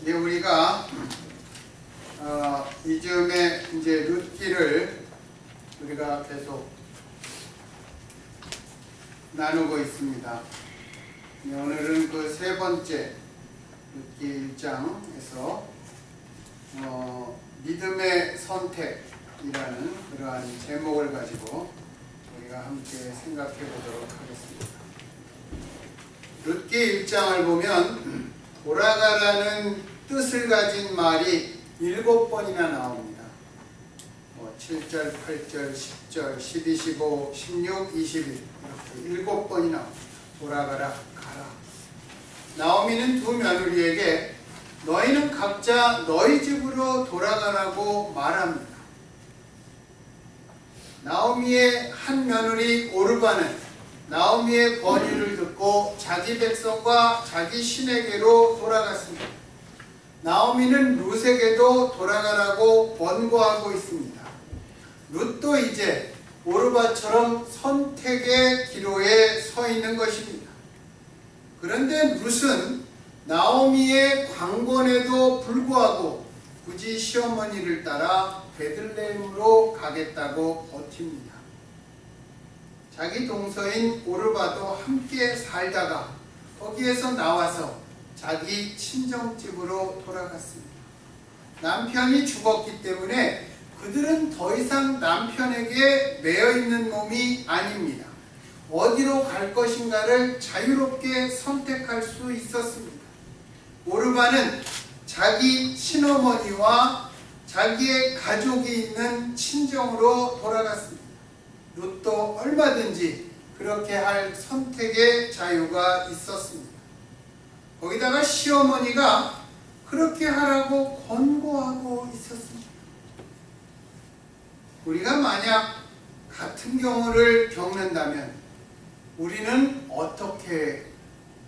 이제 우리가 이즈음의 이제 룻기를 우리가 계속 나누고 있습니다. 오늘은 그 세 번째 룻기 1장에서 믿음의 선택이라는 그러한 제목을 가지고 우리가 함께 생각해 보도록 하겠습니다. 룻기 1장을 보면 돌아가라는 뜻을 가진 말이 7번이나 나옵니다. 7절, 8절, 10절, 12, 15, 16, 21 이렇게 7번이 나옵니다. 돌아가라, 가라. 나오미는 두 며느리에게 너희는 각자 너희 집으로 돌아가라고 말합니다. 나오미의 한 며느리 오르바는 나오미의 권유를 듣고 자기 백성과 자기 신에게로 돌아갔습니다. 나오미는 룻에게도 돌아가라고 권고하고 있습니다. 룻도 이제 오르바처럼 선택의 기로에 서 있는 것입니다. 그런데 룻은 나오미의 강권에도 불구하고 굳이 시어머니를 따라 베들레헴으로 가겠다고 버팁니다. 자기 동서인 오르바도 함께 살다가 거기에서 나와서 자기 친정집으로 돌아갔습니다. 남편이 죽었기 때문에 그들은 더 이상 남편에게 매여있는 몸이 아닙니다. 어디로 갈 것인가를 자유롭게 선택할 수 있었습니다. 오르바는 자기 친어머니와 자기의 가족이 있는 친정으로 돌아갔습니다. 룻도 얼마든지 그렇게 할 선택의 자유가 있었습니다. 거기다가 시어머니가 그렇게 하라고 권고하고 있었습니다. 우리가 만약 같은 경우를 겪는다면 우리는 어떻게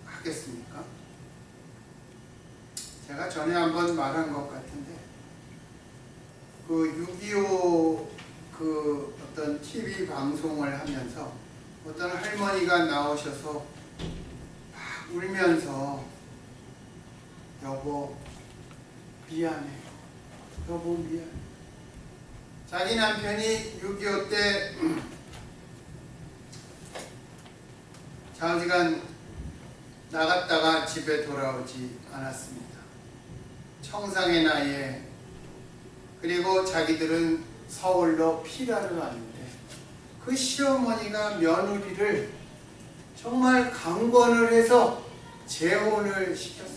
하겠습니까? 제가 전에 한번 말한 것 같은데 그 6.25 그 어떤 TV 방송을 하면서 어떤 할머니가 나오셔서 막 울면서 여보 미안해, 여보 미안해. 자기 남편이 6.25 때 장시간 나갔다가 집에 돌아오지 않았습니다. 청상의 나이에. 그리고 자기들은 서울로 피라를 왔는데 그 시어머니가 며느리를 정말 강권을 해서 재혼을 시켰습니다.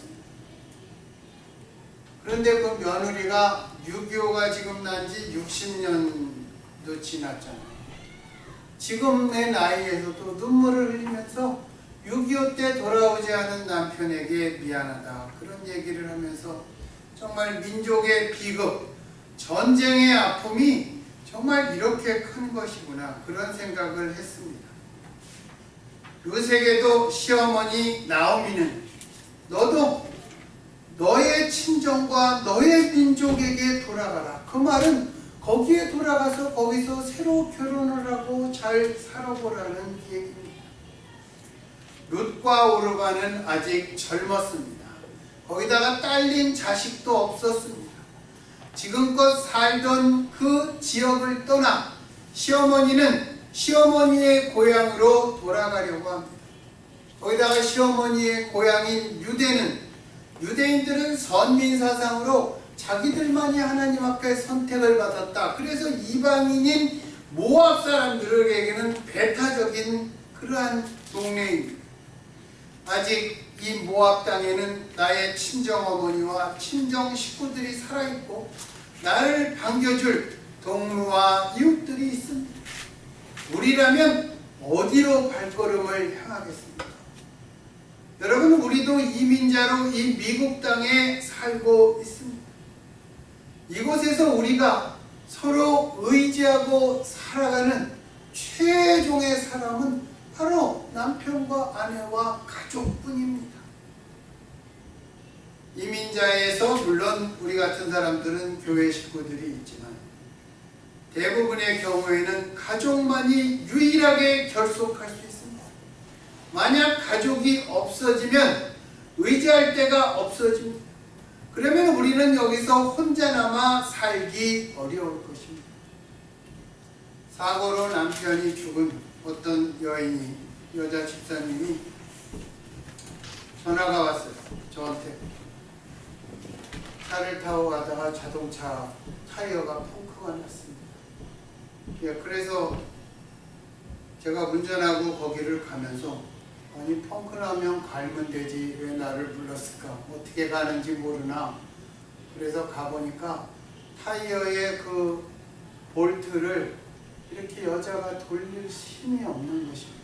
그런데 그 며느리가 6.25가 지금 난 지 60년도 지났잖아요. 지금의 나이에서도 눈물을 흘리면서 6.25 때 돌아오지 않은 남편에게 미안하다 그런 얘기를 하면서 정말 민족의 비극, 전쟁의 아픔이 정말 이렇게 큰 것이구나 그런 생각을 했습니다. 룻에게도 시어머니 나오미는 너도 너의 친정과 너의 민족에게 돌아가라. 그 말은 거기에 돌아가서 거기서 새로 결혼을 하고 잘 살아보라는 얘기입니다. 룻과 오르바는 아직 젊었습니다. 거기다가 딸린 자식도 없었습니다. 지금껏 살던 그 지역을 떠나 시어머니는 시어머니의 고향으로 돌아가려고 합니다. 거기다가 시어머니의 고향인 유대인들은 선민사상으로 자기들만이 하나님 앞에 선택을 받았다. 그래서 이방인인 모압 사람들에게는 배타적인 그러한 동네입니다. 아직 이 모압 땅에는 나의 친정어머니와 친정 식구들이 살아있고 나를 반겨줄 동무와 이웃들이 있습니다. 우리라면 어디로 발걸음을 향하겠습니까? 여러분, 우리도 이민자로 이 미국 땅에 살고 있습니다. 이곳에서 우리가 서로 의지하고 살아가는 최종의 사람은 바로 남편과 아내와 가족뿐입니다. 이민자에서 물론 우리 같은 사람들은 교회 식구들이 있지만 대부분의 경우에는 가족만이 유일하게 결속할 수 있습니다. 만약 가족이 없어지면 의지할 데가 없어집니다. 그러면 우리는 여기서 혼자 남아 살기 어려울 것입니다. 사고로 남편이 죽은 어떤 여자 집사님이 전화가 왔어요. 저한테. 차를 타고 가다가 자동차 타이어가 펑크가 났습니다. 예, 그래서 제가 운전하고 거기를 가면서 아니 펑크 나면 갈면 되지 왜 나를 불렀을까? 어떻게 가는지 모르나. 그래서 가보니까 타이어의 그 볼트를 이렇게 여자가 돌릴 힘이 없는 것입니다.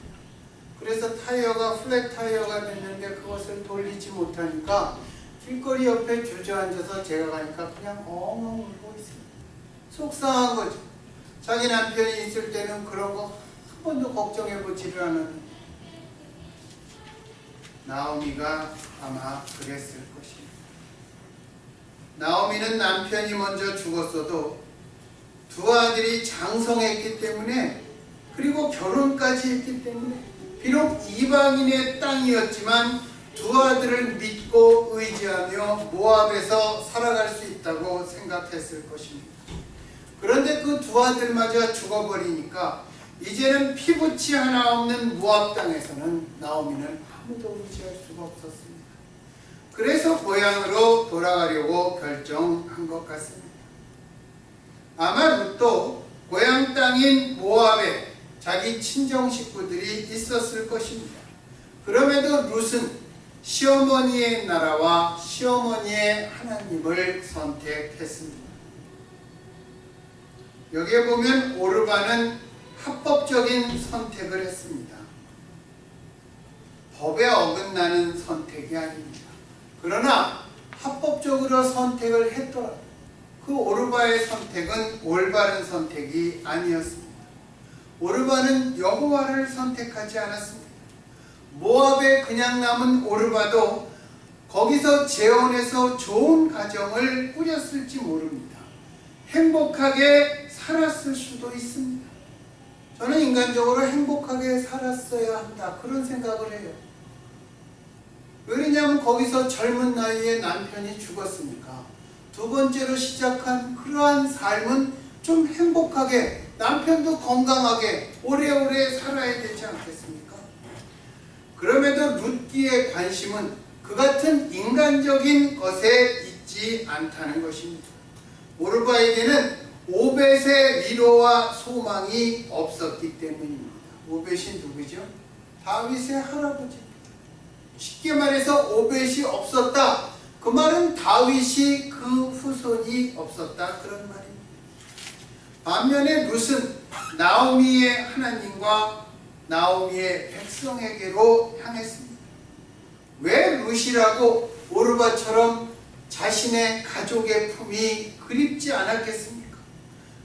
그래서 타이어가 플랫 타이어가 됐는데 그것을 돌리지 못하니까 길거리 옆에 주저앉아서 제가 가니까 그냥 엉엉 울고 있어요. 속상한 거죠. 자기 남편이 있을 때는 그런 거 한 번도 걱정해보지를 않았는데 나오미가 아마 그랬을 것입니다. 나오미는 남편이 먼저 죽었어도 두 아들이 장성했기 때문에 그리고 결혼까지 했기 때문에 비록 이방인의 땅이었지만 두 아들을 믿고 의지하며 모압에서 살아갈 수 있다고 생각했을 것입니다. 그런데 그 두 아들마저 죽어버리니까 이제는 피부치 하나 없는 모압 땅에서는 나오미는 아무도 의지할 수가 없었습니다. 그래서 고향으로 돌아가려고 결정한 것 같습니다. 아마 룻도 고향 땅인 모압에 자기 친정 식구들이 있었을 것입니다. 그럼에도 룻은 시어머니의 나라와 시어머니의 하나님을 선택했습니다. 여기에 보면 오르바는 합법적인 선택을 했습니다. 법에 어긋나는 선택이 아닙니다. 그러나 합법적으로 선택을 했더라도 그 오르바의 선택은 올바른 선택이 아니었습니다. 오르바는 여호와를 선택하지 않았습니다. 모압에 그냥 남은 오르바도 거기서 재혼해서 좋은 가정을 꾸렸을지 모릅니다. 행복하게 살았을 수도 있습니다. 저는 인간적으로 행복하게 살았어야 한다 그런 생각을 해요. 왜냐하면 거기서 젊은 나이에 남편이 죽었으니까 두 번째로 시작한 그러한 삶은 좀 행복하게 남편도 건강하게 오래오래 살아야 되지 않겠습니까? 그럼에도 룻기의 관심은 그 같은 인간적인 것에 있지 않다는 것입니다. 오르바에게는 오벳의 위로와 소망이 없었기 때문입니다. 오벳이 누구죠? 다윗의 할아버지. 쉽게 말해서 오벳이 없었다. 그 말은 다윗이 그 후손이 없었다 그런 말입니다. 반면에 룻은 나오미의 하나님과 나오미의 백성에게로 향했습니다. 왜 룻이라고 오르바처럼 자신의 가족의 품이 그립지 않았겠습니까?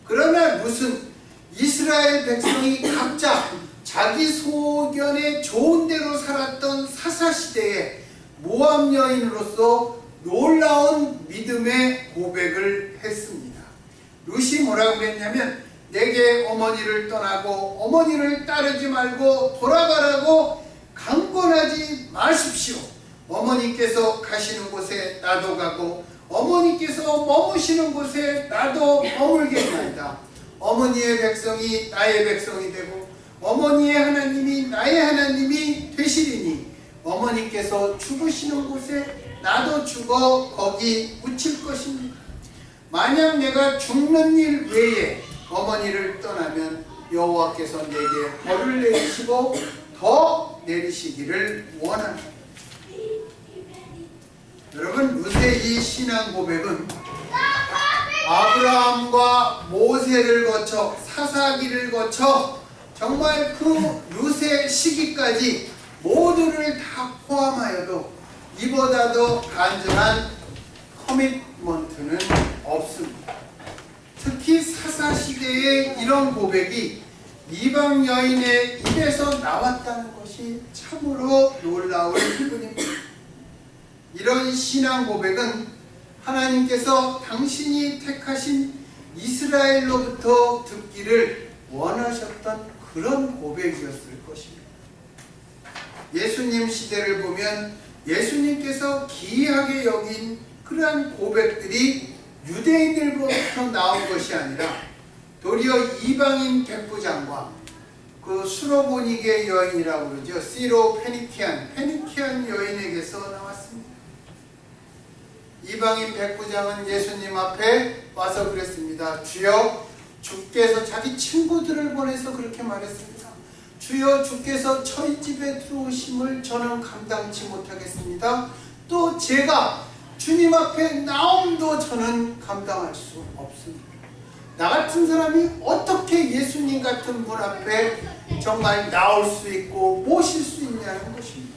그러나 룻은 이스라엘 백성이 각자 자기 소견에 좋은 대로 살았던 사사시대에 모압 여인으로서 놀라운 믿음의 고백을 했습니다. 룻이 뭐라고 그랬냐면 내게 어머니를 떠나고 어머니를 따르지 말고 돌아가라고 강권하지 마십시오. 어머니께서 가시는 곳에 나도 가고 어머니께서 머무시는 곳에 나도 머물겠나이다. 어머니의 백성이 나의 백성이 되고 어머니의 하나님이 나의 하나님이 되시리니 어머니께서 죽으시는 곳에 나도 죽어 거기 묻힐 것입니다. 만약 내가 죽는 일 외에 어머니를 떠나면 여호와께서 내게 벌을 내리시고 더 내리시기를 원합니다. 여러분, 룻의 이 신앙 고백은 아브라함과 모세를 거쳐 사사기를 거쳐 정말 그 룻의 시기까지 모두를 다 포함하여도 이보다도 간절한 커미트먼트는 없습니다. 특히 사사시대의 이런 고백이 이방 여인의 입에서 나왔다는 것이 참으로 놀라울 뿐입니다. 이런 신앙 고백은 하나님께서 당신이 택하신 이스라엘로부터 듣기를 원하셨던 그런 고백이었을 것입니다. 예수님 시대를 보면 예수님께서 기이하게 여긴 그러한 고백들이 유대인들로부터 나온 것이 아니라 도리어 이방인 백부장과 그 수로보니게 여인이라고 그러죠. 시로 페니키안 여인에게서 나왔습니다. 이방인 백부장은 예수님 앞에 와서 그랬습니다. 주여, 주께서 자기 친구들을 보내서 그렇게 말했습니다. 주여, 주께서 저희 집에 들어오심을 저는 감당치 못하겠습니다. 또 제가 주님 앞에 나옴도 저는 감당할 수 없습니다. 나 같은 사람이 어떻게 예수님 같은 분 앞에 정말 나올 수 있고 모실 수 있냐는 것입니다.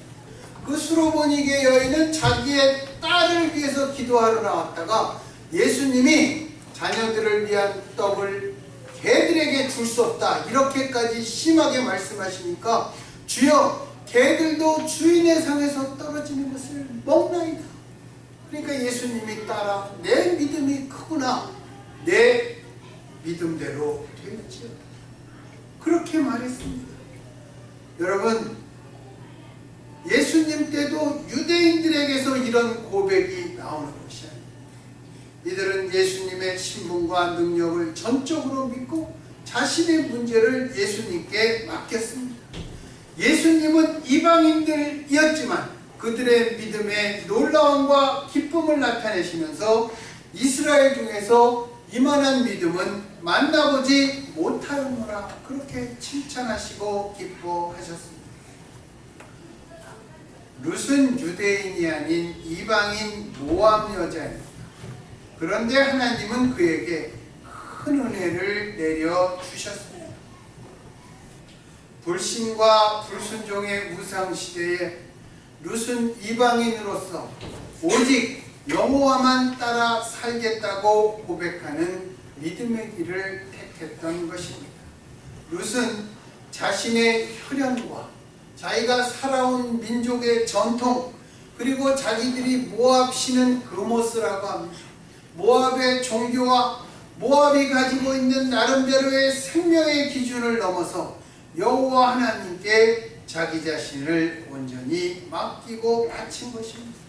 그 수로보니게 여인은 자기의 딸을 위해서 기도하러 나왔다가 예수님이 자녀들을 위한 떡을 개들에게 줄 수 없다 이렇게까지 심하게 말씀하시니까 주여, 개들도 주인의 상에서 떨어지는 것을 먹나이다. 그러니까 예수님이 따라 내 믿음이 크구나, 내 믿음대로 되었지요. 그렇게 말했습니다. 여러분, 예수님 때도 유대인들에게서 이런 고백이 나오는 것이 아닙니다. 이들은 예수님의 신분과 능력을 전적으로 믿고 자신의 문제를 예수님께 맡겼습니다. 예수님은 이방인들이었지만 그들의 믿음에 놀라움과 기쁨을 나타내시면서 이스라엘 중에서 이만한 믿음은 만나보지 못하였노라 그렇게 칭찬하시고 기뻐하셨습니다. 룻은 유대인이 아닌 이방인 모압 여자입니다. 그런데 하나님은 그에게 큰 은혜를 내려주셨습니다. 불신과 불순종의 우상시대에 룻은 이방인으로서 오직 여호와만 따라 살겠다고 고백하는 믿음의 길을 택했던 것입니다. 룻은 자신의 혈연과 자기가 살아온 민족의 전통, 그리고 자기들이 모압 신은 그모스라고 합니다. 모압의 종교와 모압이 가지고 있는 나름대로의 생명의 기준을 넘어서 여호와 하나님께 자기 자신을 온전히 맡기고 바친 것입니다.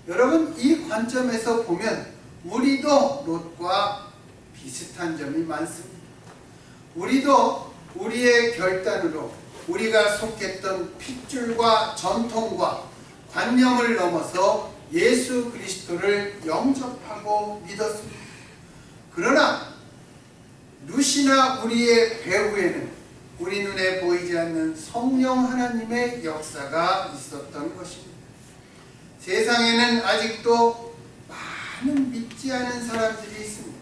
여러분, 이 관점에서 보면 우리도 롯과 비슷한 점이 많습니다. 우리도 우리의 결단으로 우리가 속했던 핏줄과 전통과 관념을 넘어서 예수 그리스도를 영접하고 믿었습니다. 그러나 룻이나 우리의 배후에는 우리 눈에 보이지 않는 성령 하나님의 역사가 있었던 것입니다. 세상에는 아직도 많은 믿지 않은 사람들이 있습니다.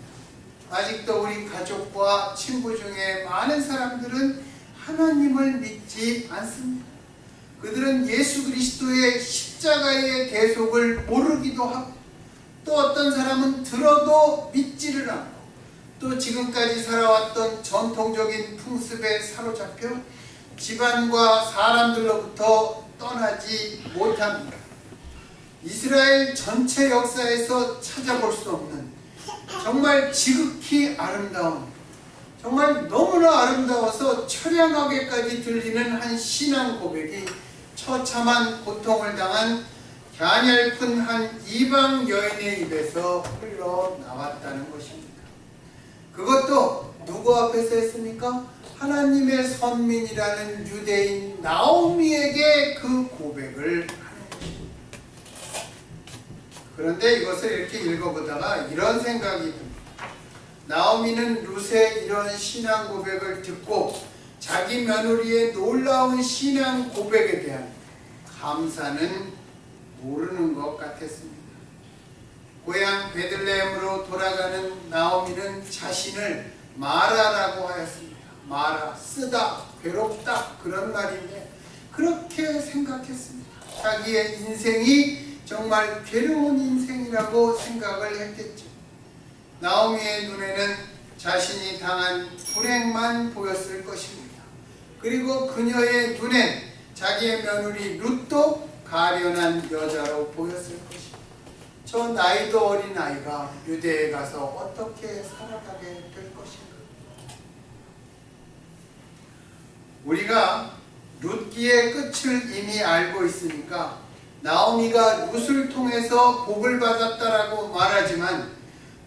아직도 우리 가족과 친구 중에 많은 사람들은 하나님을 믿지 않습니다. 그들은 예수 그리스도의 십자가의 대속을 모르기도 하고, 또 어떤 사람은 들어도 믿지를 않고, 또 지금까지 살아왔던 전통적인 풍습에 사로잡혀 집안과 사람들로부터 떠나지 못합니다. 이스라엘 전체 역사에서 찾아볼 수 없는 정말 지극히 아름다운, 정말 너무나 아름다워서 처량하게까지 들리는 한 신앙 고백이 처참한 고통을 당한 갸냘픈 한 이방 여인의 입에서 흘러나왔다는 것입니다. 그것도 누구 앞에서 했습니까? 하나님의 선민이라는 유대인 나오미에게 그 고백을 하는 것입니다. 그런데 이것을 이렇게 읽어보다가 이런 생각이 듭니다. 나오미는 룻의 이런 신앙 고백을 듣고 자기 며느리의 놀라운 신앙 고백에 대한 감사는 모르는 것 같았습니다. 고향 베들레헴으로 돌아가는 나오미는 자신을 마라라고 하였습니다. 마라, 쓰다, 괴롭다, 그런 말인데 그렇게 생각했습니다. 자기의 인생이 정말 괴로운 인생이라고 생각을 했겠죠. 나오미의 눈에는 자신이 당한 불행만 보였을 것입니다. 그리고 그녀의 눈엔 자기의 며느리 룻도 가련한 여자로 보였을 것입니다. 저 나이도 어린 아이가 유대에 가서 어떻게 살아가게 될 것인가? 우리가 룻기의 끝을 이미 알고 있으니까 나오미가 룻을 통해서 복을 받았다라고 말하지만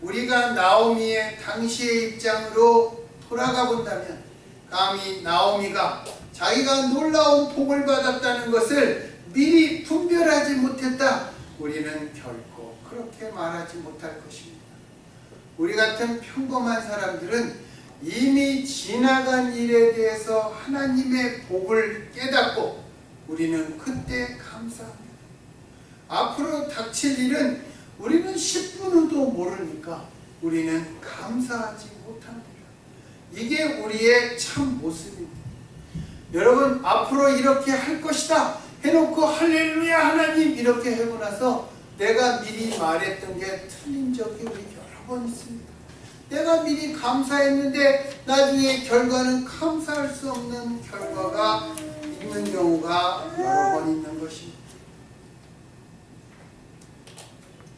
우리가 나오미의 당시의 입장으로 돌아가 본다면 감히 나오미가 자기가 놀라운 복을 받았다는 것을 미리 분별하지 못했다. 우리는 결코 그렇게 말하지 못할 것입니다. 우리 같은 평범한 사람들은 이미 지나간 일에 대해서 하나님의 복을 깨닫고 우리는 그때 감사합니다. 앞으로 닥칠 일은 우리는 10분 후도 모르니까 우리는 감사하지 못합니다. 이게 우리의 참 모습입니다. 여러분, 앞으로 이렇게 할 것이다 해놓고 할렐루야 하나님 이렇게 하고 나서 내가 미리 말했던 게 틀린 적이 우리 여러 번 있습니다. 내가 미리 감사했는데 나중에 결과는 감사할 수 없는 결과가 있는 경우가 여러 번 있는 것입니다.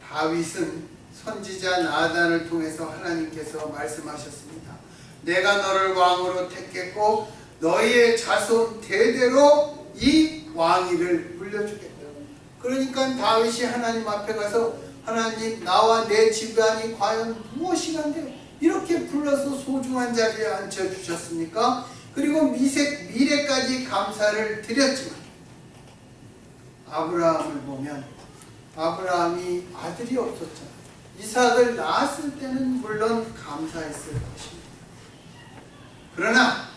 다윗은 선지자 나단을 통해서 하나님께서 말씀하셨습니다. 내가 너를 왕으로 택했고 너희의 자손 대대로 이 왕위를 물려주겠다. 그러니까 다윗이 하나님 앞에 가서 하나님, 나와 내 집안이 과연 무엇이간데 이렇게 불러서 소중한 자리에 앉혀주셨습니까? 그리고 미래까지 감사를 드렸지만 아브라함을 보면 아브라함이 아들이 없었잖아요. 이삭을 낳았을 때는 물론 감사했을 것입니다. 그러나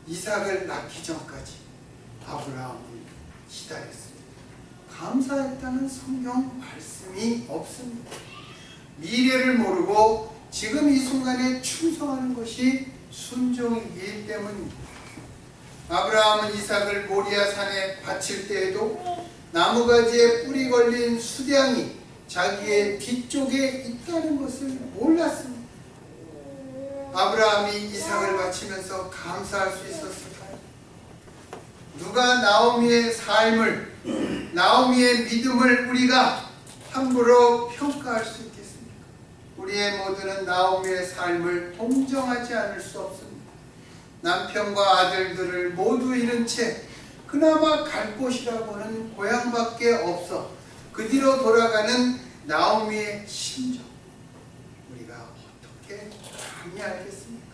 이삭을 낳기 전까지 아브라함은 기다렸습니다. 감사했다는 성경 말씀이 없습니다. 미래를 모르고 지금 이 순간에 충성하는 것이 순종이기 때문입니다. 아브라함은 이삭을 모리아 산에 바칠 때에도 나무가지에 뿌리 걸린 수량이 자기의 뒤쪽에 있다는 것을 몰랐습니다. 아브라함이 이삭을 바치면서 감사할 수 있었을까요? 누가 나오미의 삶을, 나오미의 믿음을 우리가 함부로 평가할 수 있겠습니까? 우리의 모두는 나오미의 삶을 동정하지 않을 수 없습니다. 남편과 아들들을 모두 잃은 채 그나마 갈 곳이라고는 고향밖에 없어 그 뒤로 돌아가는 나오미의 심정, 우리가 어떻게 감히 알겠습니까?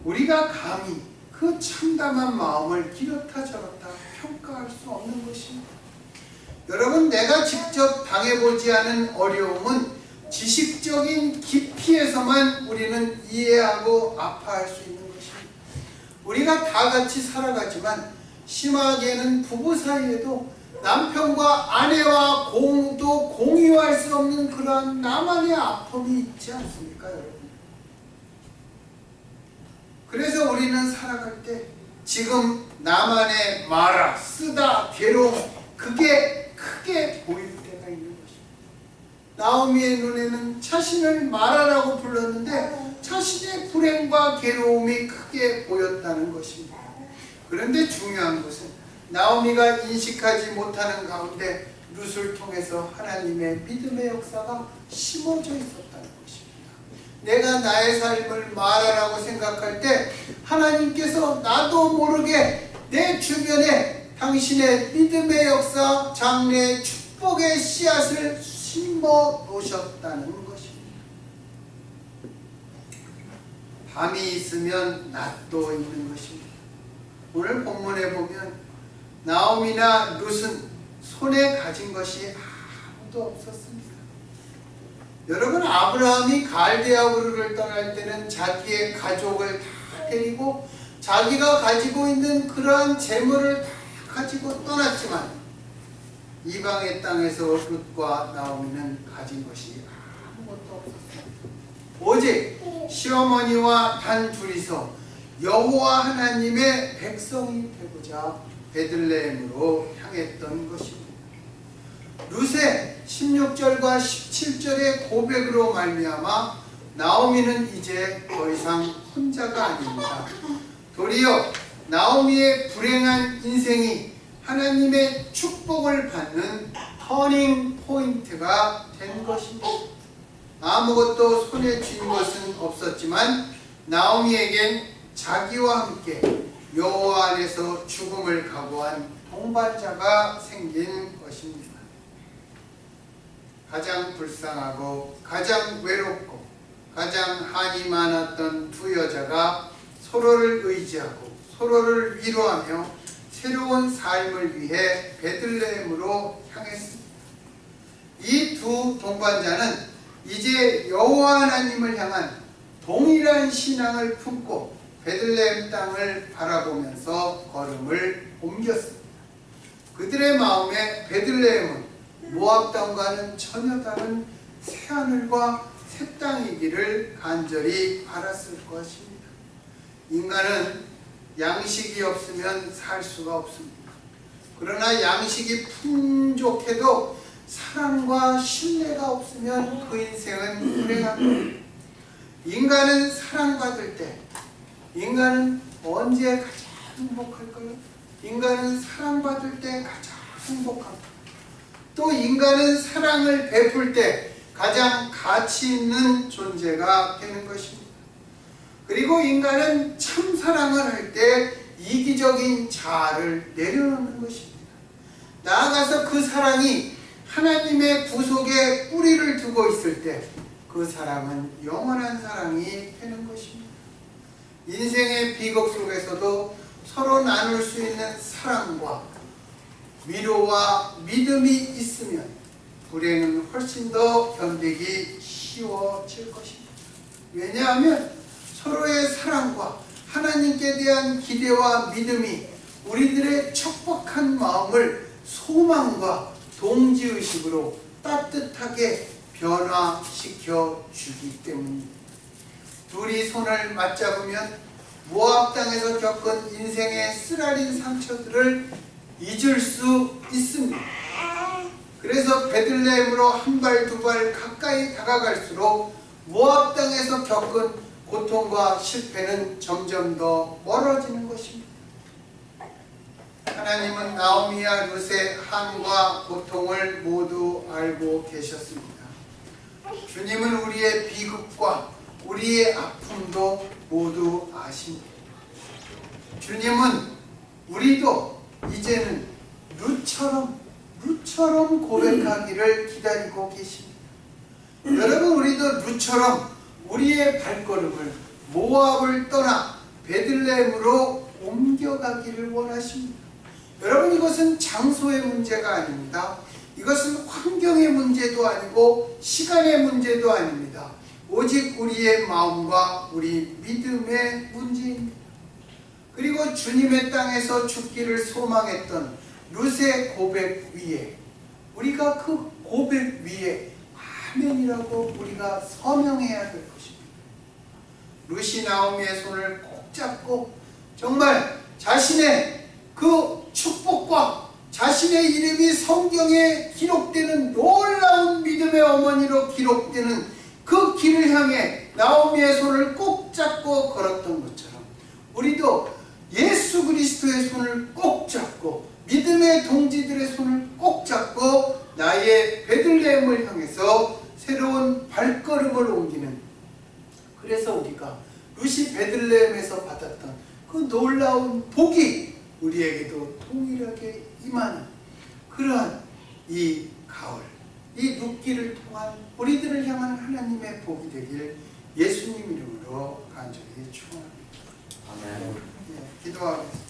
우리가 감히 그 참담한 마음을 이렇다 저렇다 평가할 수 없는 것입니다. 여러분, 내가 직접 당해보지 않은 어려움은 지식적인 깊이에서만 우리는 이해하고 아파할 수 있는 것입니다. 우리가 다 같이 살아가지만 심하게는 부부 사이에도 남편과 아내와 또 공유할 수 없는 그러한 나만의 아픔이 있지 않습니까, 여러분? 그래서 우리는 살아갈 때 지금 나만의 말아, 쓰다, 괴로움, 그게 크게 보일 때가 있는 것입니다. 나오미의 눈에는 자신을 말하라고 불렀는데 자신의 불행과 괴로움이 크게 보였다는 것입니다. 그런데 중요한 것은 나오미가 인식하지 못하는 가운데 룻을 통해서 하나님의 믿음의 역사가 심어져 있었다는 것입니다. 내가 나의 삶을 말하라고 생각할 때 하나님께서 나도 모르게 내 주변에 당신의 믿음의 역사, 장래의 축복의 씨앗을 심어 놓으셨다는 것입니다. 밤이 있으면 낮도 있는 것입니다. 오늘 본문에 보면 나오미나 룻은 손에 가진 것이 아무도 없었습니다. 여러분, 아브라함이 갈대아 우르를 떠날 때는 자기의 가족을 다 데리고 자기가 가지고 있는 그러한 재물을 다 가지고 떠났지만 이방의 땅에서 룻과 나오미는 가진 것이 아무것도 없었습니다. 오직 시어머니와 단 둘이서 여호와 하나님의 백성이 되고자 베들레헴으로 향했던 것입니다. 룻의 16절과 17절의 고백으로 말미암아 나오미는 이제 더 이상 혼자가 아닙니다. 도리어 나오미의 불행한 인생이 하나님의 축복을 받는 터닝 포인트가 된 것입니다. 아무것도 손에 쥔 것은 없었지만 나오미에겐 자기와 함께 여호와 안에서 죽음을 각오한 동반자가 생긴 것입니다. 가장 불쌍하고 가장 외롭고 가장 한이 많았던 두 여자가 서로를 의지하고 서로를 위로하며 새로운 삶을 위해 베들레헴으로 향했습니다. 이 두 동반자는 이제 여호와 하나님을 향한 동일한 신앙을 품고 베들레헴 땅을 바라보면서 걸음을 옮겼습니다. 그들의 마음에 베들레헴은 모압 땅과는 전혀 다른 새하늘과 새 땅이기를 간절히 바랐을 것입니다. 인간은 양식이 없으면 살 수가 없습니다. 그러나 양식이 풍족해도 사랑과 신뢰가 없으면 그 인생은 불행합니다. 인간은 사랑받을 때, 인간은 언제 가장 행복할까요? 인간은 사랑받을 때 가장 행복합니다. 또 인간은 사랑을 베풀 때 가장 가치 있는 존재가 되는 것입니다. 그리고 인간은 참 사랑을 할 때 이기적인 자아를 내려놓는 것입니다. 나아가서 그 사랑이 하나님의 구속에 뿌리를 두고 있을 때 그 사랑은 영원한 사랑이 되는 것입니다. 인생의 비극 속에서도 서로 나눌 수 있는 사랑과 위로와 믿음이 있으면 불행은 훨씬 더 견디기 쉬워질 것입니다. 왜냐하면 서로의 사랑과 하나님께 대한 기대와 믿음이 우리들의 척박한 마음을 소망과 동지의식으로 따뜻하게 변화시켜 주기 때문입니다. 둘이 손을 맞잡으면 모압 땅에서 겪은 인생의 쓰라린 상처들을 잊을 수 있습니다. 그래서 베들레헴으로 한 발 두 발 가까이 다가갈수록 모압 땅에서 겪은 고통과 실패는 점점 더 멀어지는 것입니다. 하나님은 나오미와 룻의 한과 고통을 모두 알고 계셨습니다. 주님은 우리의 비극과 우리의 아픔도 모두 아십니다. 주님은 우리도 이제는 룻처럼 고백하기를 기다리고 계십니다. 여러분, 우리도 룻처럼 우리의 발걸음을 모압을 떠나 베들레헴으로 옮겨가기를 원하십니다. 여러분, 이것은 장소의 문제가 아닙니다. 이것은 환경의 문제도 아니고 시간의 문제도 아닙니다. 오직 우리의 마음과 우리 믿음의 문제입니다. 그리고 주님의 땅에서 죽기를 소망했던 룻의 고백 위에 우리가 그 고백 위에 아멘이라고 우리가 서명해야 될 것입니다. 룻이 나오미의 손을 꼭 잡고 정말 자신의 그 축복과 자신의 이름이 성경에 기록되는 놀라운 믿음의 어머니로 기록되는 그 길을 향해 나오미의 손을 꼭 잡고 걸었던 것처럼 우리도 예수 그리스도의 손을 꼭 잡고 믿음의 동지들의 손을 꼭 잡고 나의 베들레헴을 향해서 새로운 발걸음을 옮기는, 그래서 우리가 룻이 베들레헴에서 받았던 그 놀라운 복이 우리에게도 동일하게 임하는 그러한 이 가을, 이 룻기를 통한 우리들을 향한 하나님의 복이 되길 예수님 이름으로 간절히 축원합니다. 아멘. 기도하겠습니다.